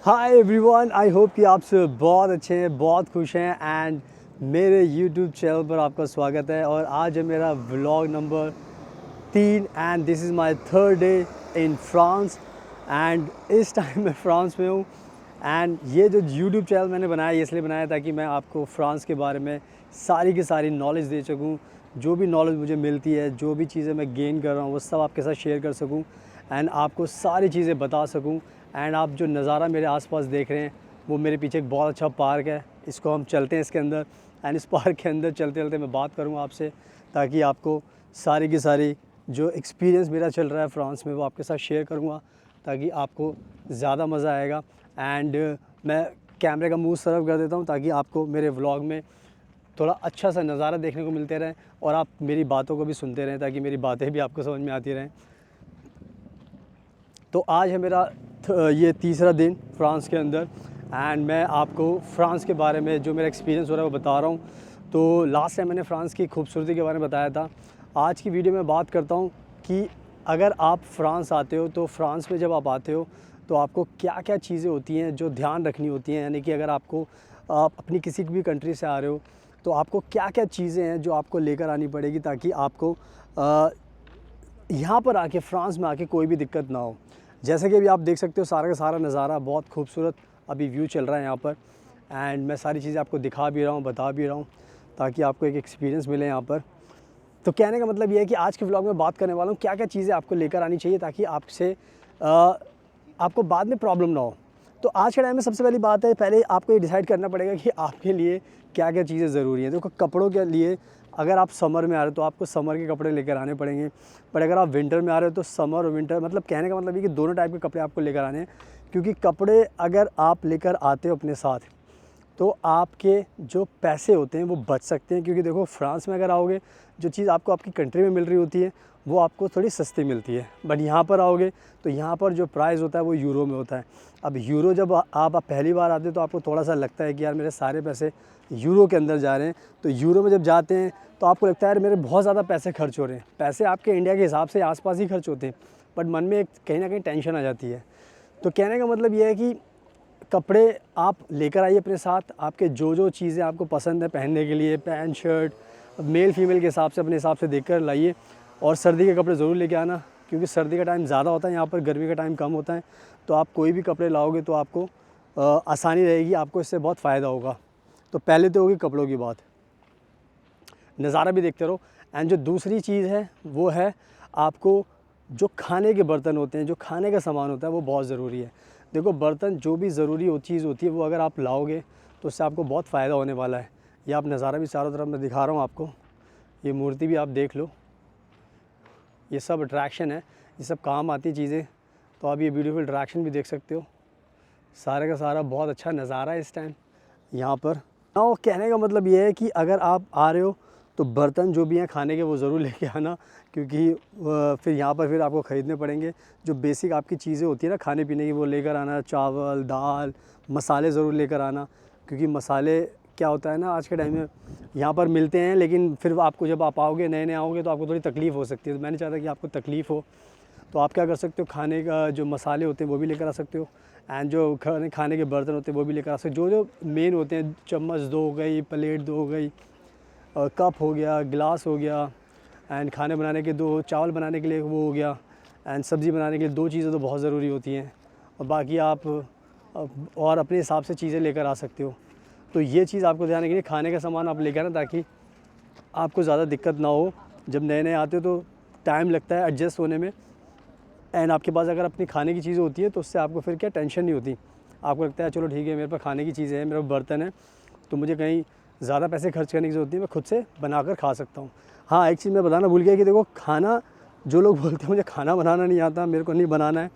Hi everyone, I hope कि आप सब बहुत अच्छे हैं, बहुत खुश हैं एंड मेरे यूट्यूब चैनल पर आपका स्वागत है। और आज है मेरा vlog number 3 and this is my third day in France. And इस टाइम मैं फ्रांस में हूँ। एंड ये जो यूट्यूब चैनल मैंने बनाया ये इसलिए बनाया ताकि मैं आपको फ्रांस के बारे में सारी की सारी नॉलेज दे सकूँ। जो भी नॉलेज मुझे मिलती है, जो भी चीज़ें मैं गेन कर रहा हूँ, वो सब आपके साथ शेयर कर सकूँ एंड आपको सारी चीज़ें बता सकूँ। एंड आप जो नज़ारा मेरे आसपास देख रहे हैं वो मेरे पीछे एक बहुत अच्छा पार्क है, इसको हम चलते हैं इसके अंदर। एंड इस पार्क के अंदर चलते चलते मैं बात करूँगा आपसे, ताकि आपको सारी की सारी जो एक्सपीरियंस मेरा चल रहा है फ्रांस में वो आपके साथ शेयर करूँगा, ताकि आपको ज़्यादा मज़ा आएगा। एंड मैं कैमरे का मुँह सरफ कर देता हूँ ताकि आपको मेरे व्लॉग में थोड़ा अच्छा सा नज़ारा देखने को मिलते रहें और आप मेरी बातों को भी सुनते रहें, ताकि मेरी बातें भी आपको समझ में आती रहें। तो आज है मेरा ये तीसरा दिन फ्रांस के अंदर एंड मैं आपको फ़्रांस के बारे में जो मेरा एक्सपीरियंस हो रहा है वो बता रहा हूँ। तो लास्ट टाइम मैंने फ़्रांस की खूबसूरती के बारे में बताया था। आज की वीडियो में बात करता हूँ कि अगर आप फ्रांस आते हो तो फ्रांस में जब आप आते हो तो आपको क्या क्या चीज़ें होती हैं जो ध्यान रखनी होती हैं। यानी कि अगर आपको आप अपनी किसी भी कंट्री से आ रहे हो तो आपको क्या क्या चीज़ें हैं जो आपको लेकर आनी पड़ेगी, ताकि आपको यहाँ पर आके फ्रांस में आके कोई भी दिक्कत ना हो। जैसे कि अभी आप देख सकते हो सारा का सारा नज़ारा बहुत खूबसूरत अभी व्यू चल रहा है यहाँ पर। एंड मैं सारी चीज़ें आपको दिखा भी रहा हूँ, बता भी रहा हूँ, ताकि आपको एक एक्सपीरियंस मिले यहाँ पर। तो कहने का मतलब ये है कि आज के व्लॉग में बात करने वाला हूँ क्या क्या चीज़ें आपको लेकर आनी चाहिए, ताकि आपसे आपको बाद में प्रॉब्लम ना हो। तो आज के टाइम में सबसे पहली बात है, पहले आपको ये डिसाइड करना पड़ेगा कि आपके लिए क्या क्या चीज़ें ज़रूरी हैं। देखो, कपड़ों के लिए अगर आप समर में आ रहे हो तो आपको समर के कपड़े लेकर आने पड़ेंगे। पर अगर आप विंटर में आ रहे हो तो समर और विंटर, मतलब कहने का मतलब ये कि दोनों टाइप के कपड़े आपको लेकर आने हैं। क्योंकि कपड़े अगर आप लेकर आते हो अपने साथ तो आपके जो पैसे होते हैं वो बच सकते हैं। क्योंकि देखो, फ्रांस में अगर आओगे जो चीज़ आपको आपकी कंट्री में मिल रही होती है वो आपको थोड़ी सस्ती मिलती है। बट यहाँ पर आओगे तो यहाँ पर जो प्राइस होता है वो यूरो में होता है। अब यूरो जब आप पहली बार आते हो तो आपको थोड़ा सा लगता है कि यार मेरे सारे पैसे यूरो के अंदर जा रहे हैं। तो यूरो में जब जाते हैं तो आपको लगता है यार मेरे बहुत ज़्यादा पैसे खर्च हो रहे हैं। पैसे आपके इंडिया के हिसाब से आसपास ही खर्च होते हैं, बट मन में एक कहीं ना कहीं टेंशन आ जाती है। तो कहने का मतलब ये है कि कपड़े आप लेकर आइए अपने साथ। आपके जो जो चीज़ें आपको पसंद है पहनने के लिए, पैंट शर्ट मेल फीमेल के हिसाब से अपने हिसाब से देख कर लाइए। और सर्दी के कपड़े ज़रूर लेके आना, क्योंकि सर्दी का टाइम ज़्यादा होता है यहाँ पर, गर्मी का टाइम कम होता है। तो आप कोई भी कपड़े लाओगे तो आपको आसानी रहेगी, आपको इससे बहुत फ़ायदा होगा। तो पहले तो होगी कपड़ों की बात, नज़ारा भी देखते रहो। एंड जो दूसरी चीज़ है वो है आपको जो खाने के बर्तन होते हैं, जो खाने का सामान होता है वो बहुत ज़रूरी है। देखो, बर्तन जो भी ज़रूरी चीज़ होती है वो अगर आप लाओगे तो उससे आपको बहुत फ़ायदा होने वाला है। ये आप नज़ारा भी चारों तरफ मैं दिखा रहा हूँ आपको, ये मूर्ति भी आप देख लो, ये सब अट्रैक्शन है, ये सब काम आती चीज़ें। तो आप ये ब्यूटीफुल अट्रैक्शन भी देख सकते हो। सारे का सारा बहुत अच्छा नज़ारा है इस टाइम यहाँ पर। और कहने का मतलब ये है कि अगर आप आ रहे हो तो बर्तन जो भी हैं खाने के वो ज़रूर लेके आना, क्योंकि फिर यहाँ पर फिर आपको ख़रीदने पड़ेंगे। जो बेसिक आपकी चीज़ें होती है ना खाने पीने की, वो लेकर आना। चावल, दाल, मसाले ज़रूर लेकर आना, क्योंकि मसाले क्या होता है ना आज के टाइम में यहाँ पर मिलते हैं, लेकिन फिर आपको जब आप आओगे नए नए आओगे तो आपको थोड़ी तकलीफ़ हो सकती है। तो मैं नहीं चाहता कि आपको तकलीफ़ हो। तो आप क्या कर सकते हो, खाने का जो मसाले होते हैं वो भी लेकर आ सकते हो। एंड जो खाने के बर्तन होते हैं वो भी लेकर आ सकते हो। जो जो मेन होते हैं, चम्मच 2 हो गई, प्लेट 2 हो गई, और कप हो गया, गिलास हो गया। एंड खाने बनाने के 2, चावल बनाने के लिए वो हो गया। एंड सब्ज़ी बनाने के लिए 2 चीज़ें तो बहुत ज़रूरी होती हैं। और बाकी आप और अपने हिसाब से चीज़ें लेकर आ सकते हो। तो ये चीज़ आपको ध्यान रखनी है, खाने का सामान आप लेकर आना, ताकि आपको ज़्यादा दिक्कत ना हो। जब नए नए आते हो तो टाइम लगता है एडजस्ट होने में। एंड आपके पास अगर अपनी खाने की चीज़ें होती है तो उससे आपको फिर क्या टेंशन नहीं होती। आपको लगता है चलो ठीक है, मेरे पास खाने की चीज़ें हैं, मेरे पास बर्तन है, तो मुझे कहीं ज़्यादा पैसे खर्च करने की ज़रूरत नहीं है, मैं खुद से बनाकर खा सकता हूँ। हाँ, एक चीज़ मैं बताना भूल गया कि देखो, खाना जो लोग बोलते हैं मुझे खाना बनाना नहीं आता, मेरे को नहीं बनाना है,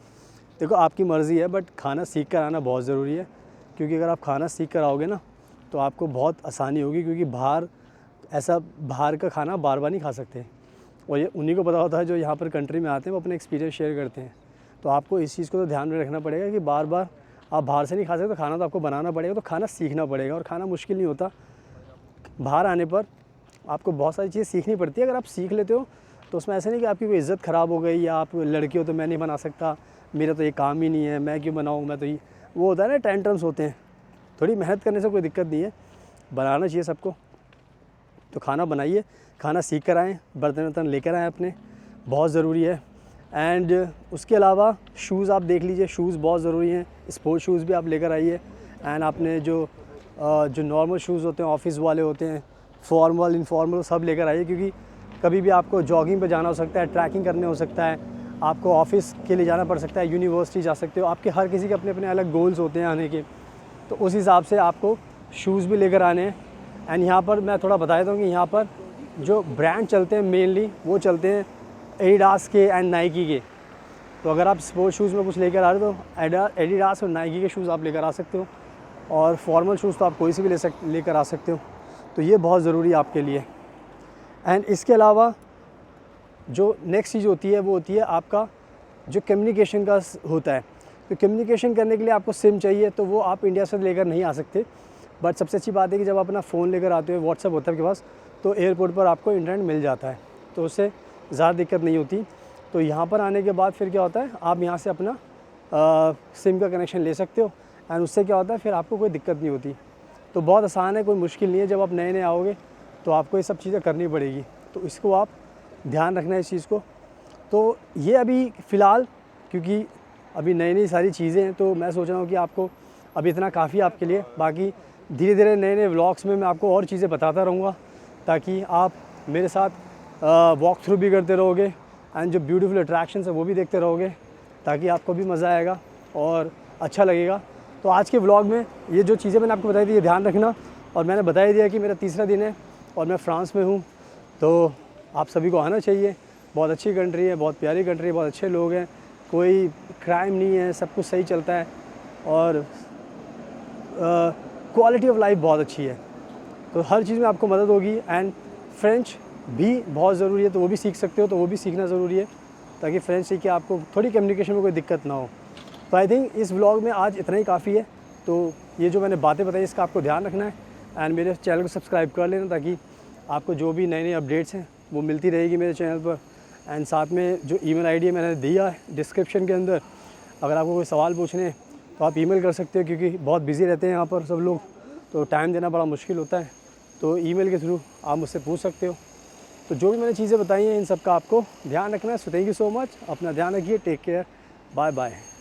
देखो आपकी मर्ज़ी है, बट खाना सीख कर आना बहुत ज़रूरी है। क्योंकि अगर आप खाना सीख कर आओगे ना तो आपको बहुत आसानी होगी। क्योंकि बाहर का खाना बार बार नहीं खा सकते, और ये उन्हीं को पता होता है जो यहाँ पर कंट्री में आते हैं, वो अपने एक्सपीरियंस शेयर करते हैं। तो आपको इस चीज़ को तो ध्यान में रखना पड़ेगा कि बार बार आप बाहर से नहीं खा सकते, तो खाना तो आपको बनाना पड़ेगा। तो खाना सीखना पड़ेगा, और खाना मुश्किल नहीं होता। बाहर आने पर आपको बहुत सारी चीज़ें सीखनी पड़ती है। अगर आप सीख लेते हो तो उसमें ऐसा नहीं कि आपकी कोई इज़्ज़त ख़राब हो गई, या आप लड़की हो तो मैं नहीं बना सकता, मेरा तो ये काम ही नहीं है, मैं क्यों बनाऊँ, मैं तो ये वो होता है ना, टेंट्रम्स होते हैं। थोड़ी मेहनत करने से कोई दिक्कत नहीं है, बनाना चाहिए सबको। तो खाना बनाइए, खाना सीख कर आएँ, बर्तन वर्तन लेकर आएँ अपने, बहुत ज़रूरी है। एंड उसके अलावा शूज़ आप देख लीजिए, शूज़ बहुत ज़रूरी हैं, स्पोर्ट्स शूज़ भी आप लेकर आइए। एंड आपने जो नॉर्मल शूज़ होते हैं, ऑफिस वाले होते हैं, फॉर्मल इनफॉर्मल, सब लेकर आइए, क्योंकि कभी भी आपको जॉगिंग पे जाना हो सकता है, ट्रैकिंग करने हो सकता है, आपको ऑफिस के लिए जाना पड़ सकता है, यूनिवर्सिटी जा सकते हो। आपके हर किसी के अपने अपने अलग गोल्स होते हैं आने के, तो उस हिसाब से आपको शूज़ भी लेकर आने हैं। एंड यहाँ पर मैं थोड़ा बता देता हूँ कि यहाँ पर जो ब्रांड चलते हैं मेनली वो चलते हैं एडिडास के एंड नाइकी के। तो अगर आप स्पोर्ट्स शूज़ में कुछ लेकर आ रहे हो तो एडिडास और नाइकी के शूज़ आप लेकर आ सकते हो, और फॉर्मल शूज़ तो आप कोई से भी लेकर आ सकते हो। तो ये बहुत ज़रूरी है आपके लिए। एंड इसके अलावा जो नेक्स्ट चीज़ होती है वो होती है आपका जो कम्युनिकेशन का होता है। तो कम्युनिकेशन करने के लिए आपको सिम चाहिए, तो वो आप इंडिया से लेकर नहीं आ सकते। बट सबसे अच्छी बात है कि जब आप अपना फ़ोन लेकर आते हो, व्हाट्सएप होता है आपके पास, तो एयरपोर्ट पर आपको इंटरनेट मिल जाता है, तो उससे ज़्यादा दिक्कत नहीं होती। तो यहाँ पर आने के बाद फिर क्या होता है, आप यहाँ से अपना सिम का कनेक्शन ले सकते हो, एंड उससे क्या होता है फिर आपको कोई दिक्कत नहीं होती। तो बहुत आसान है, कोई मुश्किल नहीं है। जब आप नए नए आओगे तो आपको ये सब चीज़ें करनी पड़ेगी, तो इसको आप ध्यान रखना है इस चीज़ को। तो ये अभी फ़िलहाल, क्योंकि अभी नई नई सारी चीज़ें हैं, तो मैं सोच रहा हूँ कि आपको अभी इतना काफ़ी है आपके लिए। बाकी धीरे धीरे नए नए व्लॉग्स में मैं आपको और चीज़ें बताता रहूँगा, ताकि आप मेरे साथ वॉक थ्रू भी करते रहोगे, एंड जो ब्यूटीफुल अट्रैक्शंस है वो भी देखते रहोगे, ताकि आपको भी मज़ा आएगा और अच्छा लगेगा। तो आज के व्लॉग में ये जो चीज़ें मैंने आपको बताई थी, ये ध्यान रखना। और मैंने बता ही दिया कि मेरा तीसरा दिन है और मैं फ्रांस में हूँ, तो आप सभी को आना चाहिए। बहुत अच्छी कंट्री है, बहुत प्यारी कंट्री है, बहुत अच्छे लोग हैं, कोई क्राइम नहीं है, सब कुछ सही चलता है, और क्वालिटी ऑफ लाइफ बहुत अच्छी है। तो हर चीज़ में आपको मदद होगी। एंड फ्रेंच भी बहुत ज़रूरी है, तो वो भी सीख सकते हो, तो वो भी सीखना ज़रूरी है, ताकि फ्रेंच सीख के आपको थोड़ी कम्युनिकेशन में कोई दिक्कत ना हो। तो आई थिंक इस व्लॉग में आज इतना ही काफ़ी है। तो ये जो मैंने बातें बताई इसका आपको ध्यान रखना है, एंड मेरे चैनल को सब्सक्राइब कर लेना, ताकि आपको जो भी नई नई अपडेट्स हैं वो मिलती रहेगी मेरे चैनल पर। एंड साथ में जो ईमेल आईडी है मैंने दिया है डिस्क्रिप्शन के अंदर, अगर आपको कोई सवाल पूछने हैं तो आप ईमेल कर सकते हो, क्योंकि बहुत बिज़ी रहते हैं यहाँ पर सब लोग, तो टाइम देना बड़ा मुश्किल होता है। तो ईमेल के थ्रू आप मुझसे पूछ सकते हो। तो जो भी मैंने चीज़ें बताई हैं इन सब का आपको ध्यान रखना है। So thank you so much, अपना ध्यान रखिए, टेक केयर, बाय बाय।